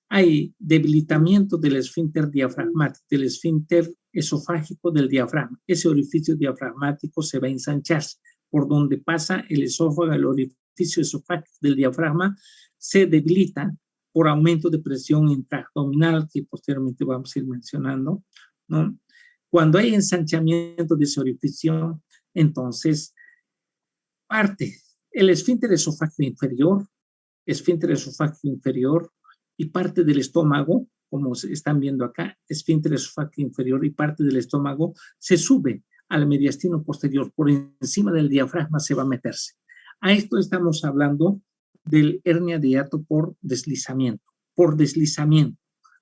hay debilitamiento del esfínter diafragmático, del esfínter esofágico del diafragma. Ese orificio diafragmático se va a ensanchar por donde pasa el esófago, el orificio esofágico del diafragma se debilita por aumento de presión intraabdominal, que posteriormente vamos a ir mencionando, ¿no? Cuando hay ensanchamiento de ese orificio, entonces parte el esfínter esofágico inferior y parte del estómago, como están viendo acá, esfínter esofágico inferior y parte del estómago se sube al mediastino posterior, por encima del diafragma se va a meterse. A esto estamos hablando del hernia de hiato por deslizamiento.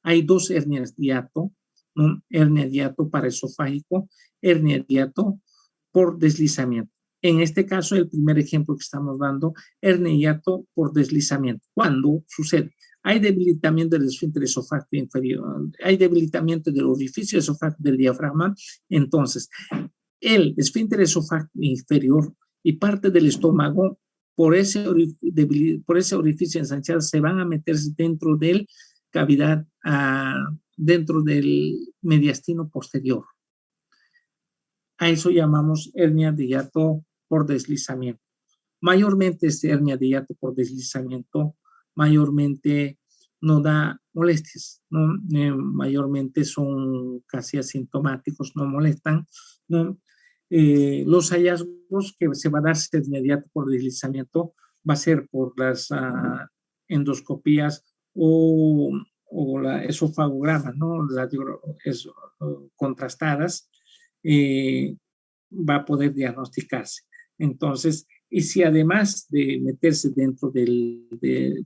Hay dos hernias de hiato, ¿no? Hernia de hiato paraesofágico, hernia de hiato por deslizamiento. En este caso, el primer ejemplo que estamos dando, hernia de hiato por deslizamiento. ¿Cuándo sucede? Hay debilitamiento del esfínter esofágico inferior, hay debilitamiento del orificio esofágico del diafragma, entonces el esfínter esofágico inferior y parte del estómago por ese orificio ensanchado se van a meterse dentro del cavidad, dentro del mediastino posterior. A eso llamamos hernia de hiato por deslizamiento. Mayormente esta hernia de hiato por deslizamiento mayormente no da molestias, ¿no? Mayormente son casi asintomáticos, no molestan, ¿no? Los hallazgos que se va a dar de hiato por deslizamiento va a ser por las endoscopías o la esofagograma, ¿no? Contrastadas, va a poder diagnosticarse. Entonces, y si además de meterse dentro de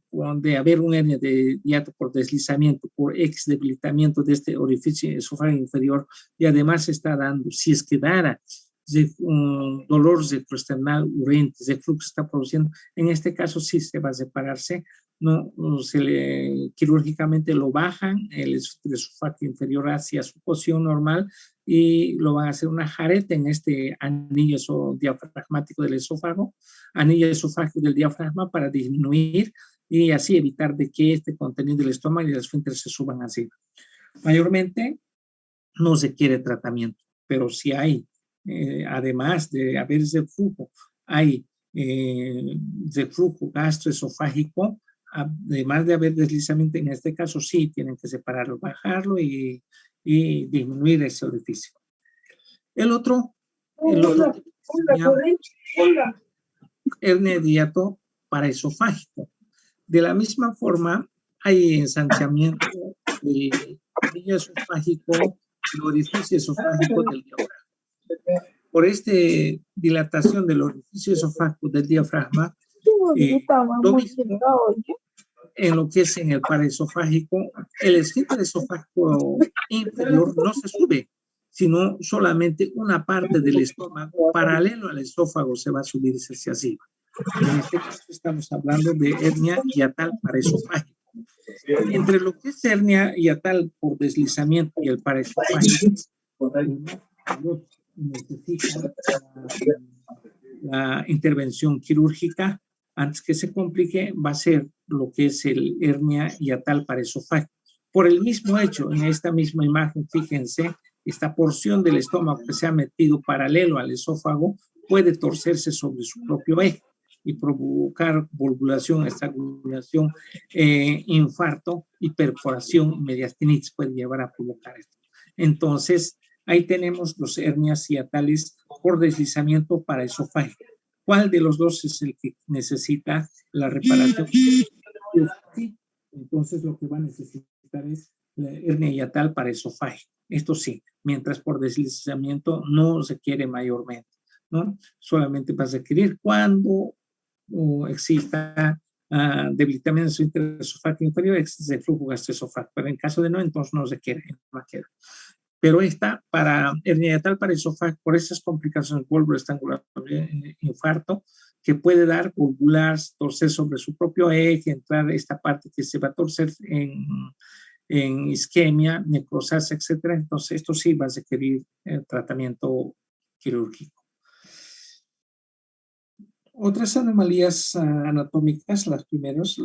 haber una hernia de hiato por deslizamiento, por debilitamiento de este orificio esofágico inferior, y además está dando, si es que dara dolor retroesternal urente, de flujo está produciendo, en este caso sí se va a separarse, no quirúrgicamente lo bajan, el esofágico inferior hacia su posición normal, y lo van a hacer una jareta en este anillo diafragmático del esófago, anillo esofágico del diafragma para disminuir y así evitar de que este contenido del estómago y el esfínter se suban así. Mayormente no se quiere tratamiento, pero si hay, además de haber reflujo, hay reflujo gastroesofágico, además de haber deslizamiento, en este caso sí tienen que separarlo, bajarlo y disminuir ese orificio. El otro hernia hiato paraesofágico. De la misma forma, hay ensanchamiento del anillo esofágico, el orificio esofágico del diafragma. Por dilatación del orificio esofágico del diafragma, lo mismo en lo que es en el paraesofágico, el esfínter esofágico inferior no se sube, sino solamente una parte del estómago paralelo al esófago se va a subir hacia arriba. En este caso estamos hablando de hernia hiatal paraesofágico. Entre lo que es hernia hiatal por deslizamiento y el paraesofágico, necesita la intervención quirúrgica. Antes que se complique, va a ser lo que es el hernia hiatal paraesofágico. Por el mismo hecho, en esta misma imagen, fíjense, esta porción del estómago que se ha metido paralelo al esófago puede torcerse sobre su propio eje y provocar volvulación, estrangulación, infarto y perforación, mediastinitis puede llevar a provocar esto. Entonces, ahí tenemos los hernias hiatales por deslizamiento paraesofágico. ¿Cuál de los dos es el que necesita la reparación? Entonces, lo que va a necesitar es la hernia hiatal paraesofágica. Esto sí, mientras por deslizamiento no se quiere mayormente, ¿no? Solamente va a requerir cuando exista debilitamiento del esfínter esofágico inferior, existe flujo gastroesofágico, pero en caso de no, entonces no se quiere. Pero esta, para hernia hiatal paraesofágico, por esas complicaciones, vuelvo a estrangular, infarto, que puede dar valvular, torcer sobre su propio eje, entrar esta parte que se va a torcer en isquemia, necrosis, etc. Entonces, esto sí va a requerir tratamiento quirúrgico. Otras anomalías anatómicas, las primeras,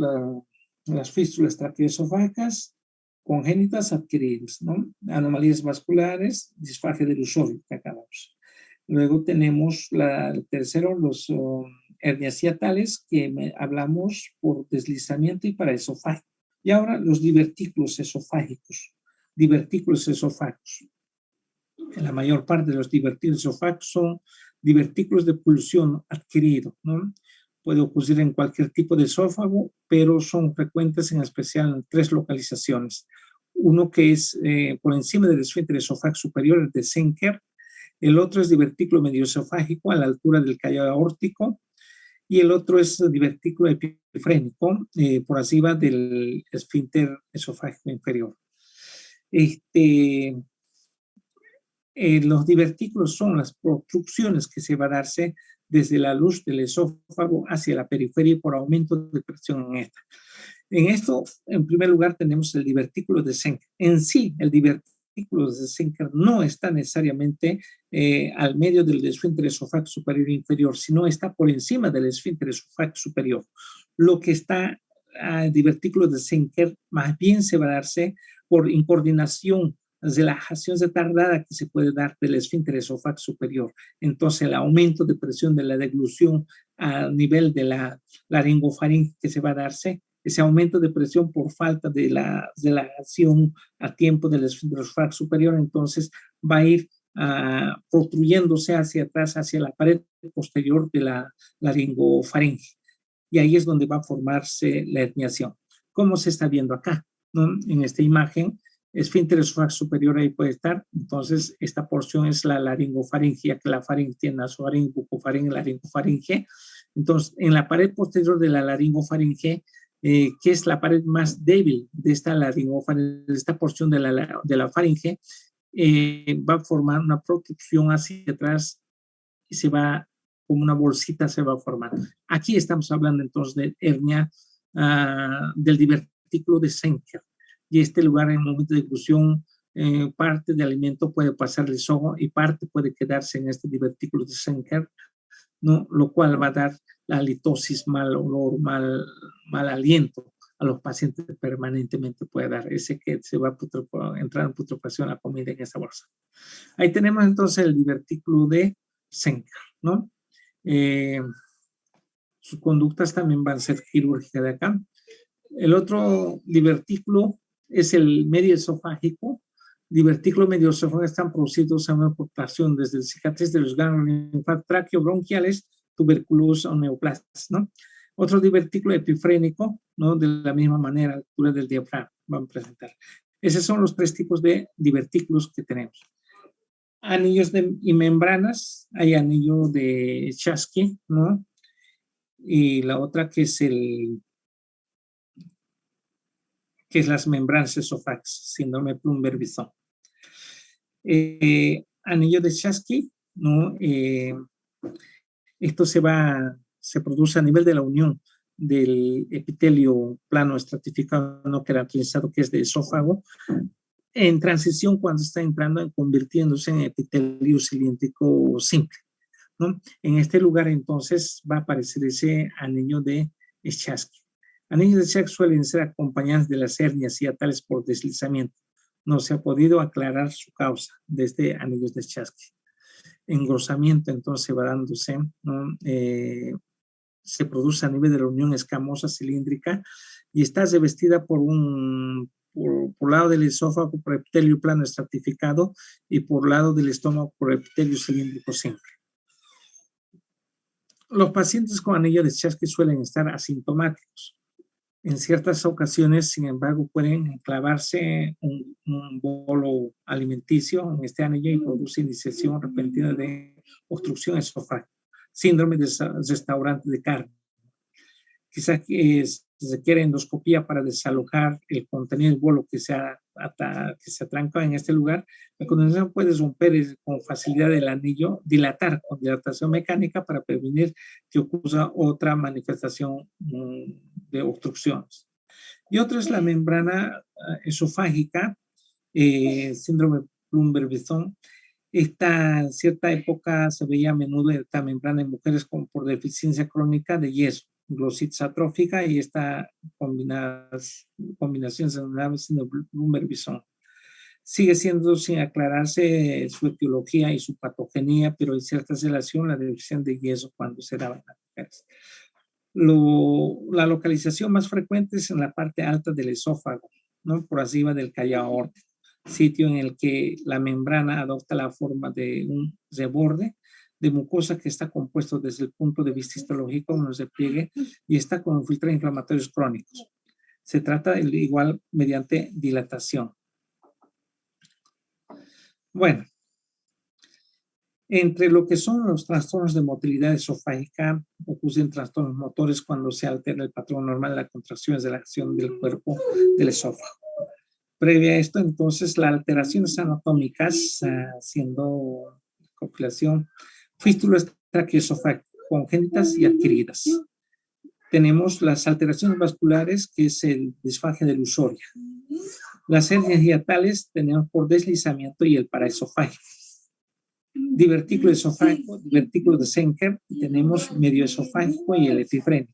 las fístulas traqueoesofágicas, congénitas adquiridas, ¿no? Anomalías vasculares, disfagia del usorio que acabamos. Luego tenemos el tercero, los hernias hiatales, que hablamos por deslizamiento y paraesofágico. Y ahora los divertículos esofágicos. Divertículos esofágicos. La mayor parte de los divertículos esofágicos son divertículos de pulsión adquirido, ¿no? Puede ocurrir en cualquier tipo de esófago, pero son frecuentes en especial en 3 localizaciones. Uno que es por encima del esfínter esofágico superior, el de Zenker. El otro es divertículo medioesofágico a la altura del callado aórtico. Y el otro es divertículo epifrénico por arriba del esfínter esofágico inferior. Los divertículos son las protrucciones que se va a darse desde la luz del esófago hacia la periferia por aumento de presión en esta. En esto, en primer lugar, tenemos el divertículo de Zenker. En sí, el divertículo de Zenker no está necesariamente al medio del esfínter esofágico superior e inferior, sino está por encima del esfínter esofágico superior. Lo que está divertículo de Zenker más bien se va a darse por incoordinación, relajación retardada que se puede dar del esfínter esofágico superior. Entonces, el aumento de presión de la deglución a nivel de la laringofaringe que se va a darse, ese aumento de presión por falta de la relajación a tiempo del esfínter esofágico superior, entonces va a ir protruyéndose hacia atrás, hacia la pared posterior de la laringofaringe. Y ahí es donde va a formarse la herniación. ¿Cómo se está viendo acá, ¿no? En esta imagen, esfínter esofágico superior ahí puede estar, entonces esta porción es la laringofaringe, ya que la faringe tiene nasofaringe, bucofaringe, laringofaringe. Entonces, en la pared posterior de la laringofaringe, que es la pared más débil de esta laringofaringe, de esta porción de la faringe, va a formar una protrucción hacia atrás y se va, como una bolsita se va a formar. Aquí estamos hablando entonces de hernia del divertículo de Zenker. Y este lugar en el momento de oclusión parte de alimento puede pasar al esófago y parte puede quedarse en este divertículo de Schenker, ¿no? Lo cual va a dar la halitosis, mal olor, mal aliento a los pacientes permanentemente, puede dar ese que se va a entrar en putrefacción la comida en esa bolsa. Ahí tenemos entonces el divertículo de Schenker, ¿no? Sus conductas también van a ser quirúrgicas de acá. El otro divertículo es el medio esofágico. Divertículo medio esofágico están producidos a una portación desde el cicatriz de los ganglios traqueobronquiales, tuberculosos o neoplastas, ¿no? Otro divertículo epifrénico, ¿no? De la misma manera, a la altura del diafragma, vamos a presentar. Esos son los 3 tipos de divertículos que tenemos. Anillos y membranas, hay anillo de Chasky, ¿no? Y la otra que es las membranas esofágicas, síndrome Plummer-Bison. Anillo de Chasky, ¿no? Esto se produce a nivel de la unión del epitelio plano estratificado no queratinizado, que es de esófago, en transición cuando está entrando, convirtiéndose en epitelio cilíndrico simple, ¿no? En este lugar entonces va a aparecer ese anillo de Chasky. Anillos de Chasky suelen ser acompañados de las hernias hiatales por deslizamiento. No se ha podido aclarar su causa de este anillo de Chasky. Engrosamiento entonces va dándose, ¿no? Se produce a nivel de la unión escamosa cilíndrica y está revestida por lado del esófago por epitelio plano estratificado y por lado del estómago por epitelio cilíndrico simple. Los pacientes con anillo de Chasky suelen estar asintomáticos. En ciertas ocasiones, sin embargo, pueden clavarse un bolo alimenticio en este anillo y produce iniciación repentina de obstrucción esofágica, síndrome de restaurante de carne. Quizás se requiere endoscopía para desalojar el contenido del bolo que se atranca en este lugar. La condensación puede romper con facilidad el anillo, dilatar con dilatación mecánica para prevenir que ocurra otra manifestación de obstrucciones. Y otra es la membrana esofágica, síndrome Plummer-Bison. En cierta época se veía a menudo esta membrana en mujeres por deficiencia crónica de yeso, glositis atrófica, y esta combinación se denomina síndrome Plummer-Bison. Sigue siendo sin aclararse su etiología y su patogenia, pero hay cierta relación la deficiencia de yeso cuando se daba en las mujeres. La localización más frecuente es en la parte alta del esófago, ¿no? Por arriba del callao aórtico, sitio en el que la membrana adopta la forma de un reborde de mucosa que está compuesto desde el punto de vista histológico, un repliegue, y está con filtros inflamatorios crónicos. Se trata de igual mediante dilatación. Bueno, entre lo que son los trastornos de motilidad esofágica, ocurren trastornos motores cuando se altera el patrón normal de las contracciones de la acción del cuerpo del esófago. Previa a esto, entonces, las alteraciones anatómicas, siendo compilación, fístulas traqueoesofágicas congénitas y adquiridas. Tenemos las alteraciones vasculares, que es el disfagia delusoria. Las hernias hiatales tenemos por deslizamiento y el paraesofágico. Divertículo esofágico, divertículo de Schenker, tenemos medio esofágico y el epifrénico.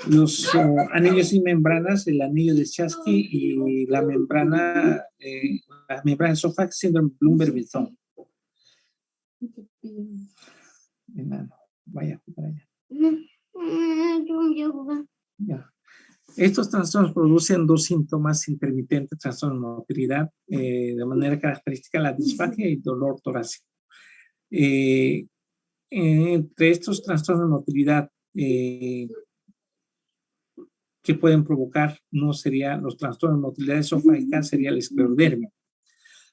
Los anillos y membranas, el anillo de Chasky y la membrana esofágica, síndrome Plummer-Bison. Vaya para allá. Ya. Estos trastornos producen 2 síntomas intermitentes, trastorno de motilidad, de manera característica la disfagia y dolor torácico. Entre estos trastornos de motilidad que pueden provocar, no sería los trastornos de motilidad esofágica, sería la esclerodermia.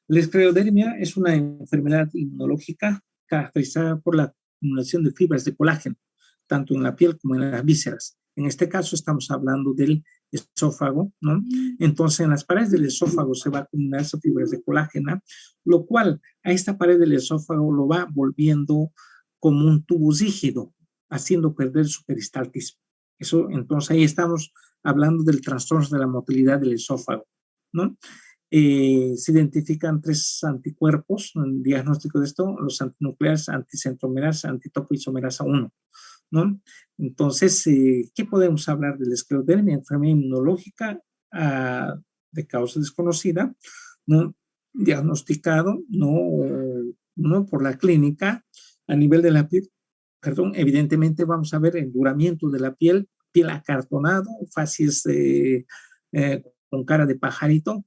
La esclerodermia es una enfermedad inmunológica caracterizada por la acumulación de fibras de colágeno, tanto en la piel como en las vísceras. En este caso estamos hablando del esófago, ¿no? Entonces en las paredes del esófago se va a acumular esas fibras de colágeno, lo cual a esta pared del esófago lo va volviendo como un tubo rígido, haciendo perder su peristaltismo. Eso, entonces ahí estamos hablando del trastorno de la motilidad del esófago, ¿no? Se identifican 3 anticuerpos en diagnóstico de esto, los antinucleares, anticentromerasa, antitopoisomerasa 1, ¿no? Entonces, ¿qué podemos hablar de la esclerodermia? Enfermedad inmunológica de causa desconocida, ¿no? Diagnosticado, no por la clínica, a nivel de la piel, perdón, evidentemente vamos a ver enduramiento de la piel acartonado, facies con cara de pajarito,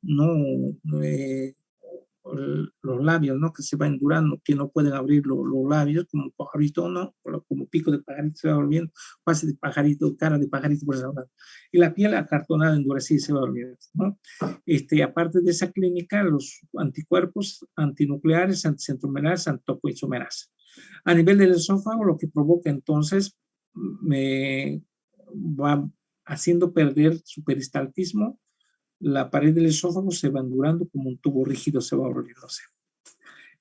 los labios, ¿no? Que se va endurando, que no pueden abrir los labios, como pajarito, ¿no? Como pico de pajarito se va volviendo, fase de pajarito, cara de pajarito por ese lado. Y la piel acartonada, endurecida, se va volviendo, ¿no? Aparte de esa clínica, los anticuerpos antinucleares, anticentromerasa, antitopoisomerasa. A nivel del esófago, lo que provoca entonces va haciendo perder su peristaltismo, la pared del esófago se va endurando como un tubo rígido, se va volviéndose.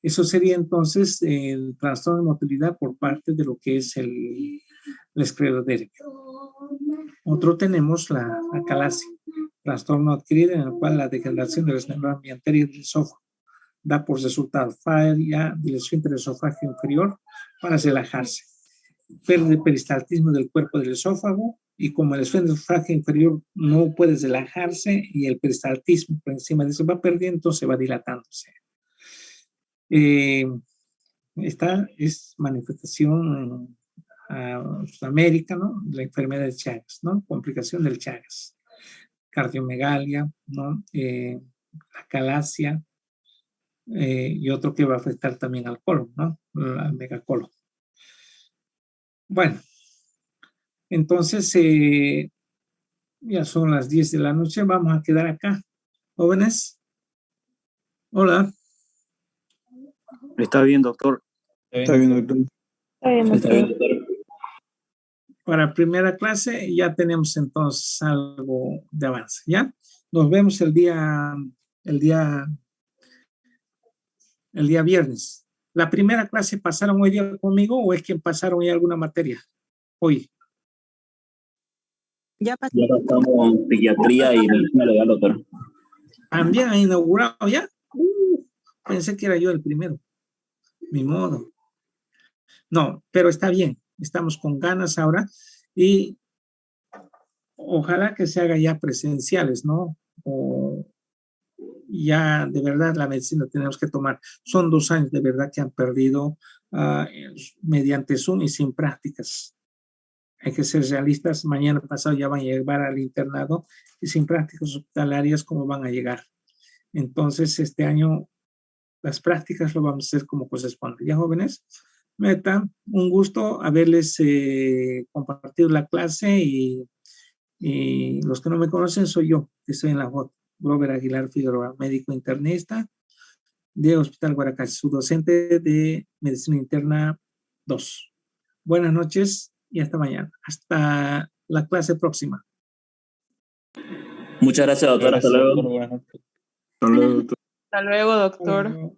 Eso sería entonces el trastorno de motilidad por parte de lo que es la esclerodermia. Otro tenemos la acalasia, trastorno adquirido en el cual la degeneración de las neuronas anteriores del esófago da por resultado falla del esfínter esofágico inferior para relajarse, pérdida de peristaltismo del cuerpo del esófago, y como el esfínter esofágico inferior no puede relajarse y el peristaltismo por encima de eso va perdiendo, entonces va dilatándose. Esta es manifestación en Sudamérica, ¿no? La enfermedad de Chagas, ¿no? Complicación del Chagas. Cardiomegalia, ¿no? Acalasia, y otro que va a afectar también al colon, ¿no? Al megacolon. Bueno, entonces ya son las 10 de la noche, vamos a quedar acá. Jóvenes, hola. Está bien, doctor. Está bien, doctor. Está bien, doctor. Para primera clase ya tenemos entonces algo de avance, ¿ya? Nos vemos el día viernes. ¿La primera clase pasaron hoy día conmigo o es que pasaron ya alguna materia hoy? Ya pasó. Ya pasamos psiquiatría y medicina legal, doctor. ¿También han inaugurado ya? Pensé que era yo el primero. Ni modo. No, pero está bien. Estamos con ganas ahora y ojalá que se haga ya presenciales, ¿no? O ya de verdad la medicina tenemos que tomar. Son 2 años de verdad que han perdido mediante Zoom y sin prácticas. Hay que ser realistas. Mañana pasado ya van a llevar al internado y sin prácticas hospitalarias, ¿cómo van a llegar? Entonces, este año las prácticas lo vamos a hacer como corresponde. Ya, jóvenes, meta, un gusto haberles compartido la clase y los que no me conocen soy yo, que estoy en la foto. Robert Aguilar Figueroa, médico internista de Hospital Guaracachi, su docente de Medicina Interna 2. Buenas noches y hasta mañana. Hasta la clase próxima. Muchas gracias, doctor. Hasta luego. Hasta luego, doctor. Hasta luego, doctor.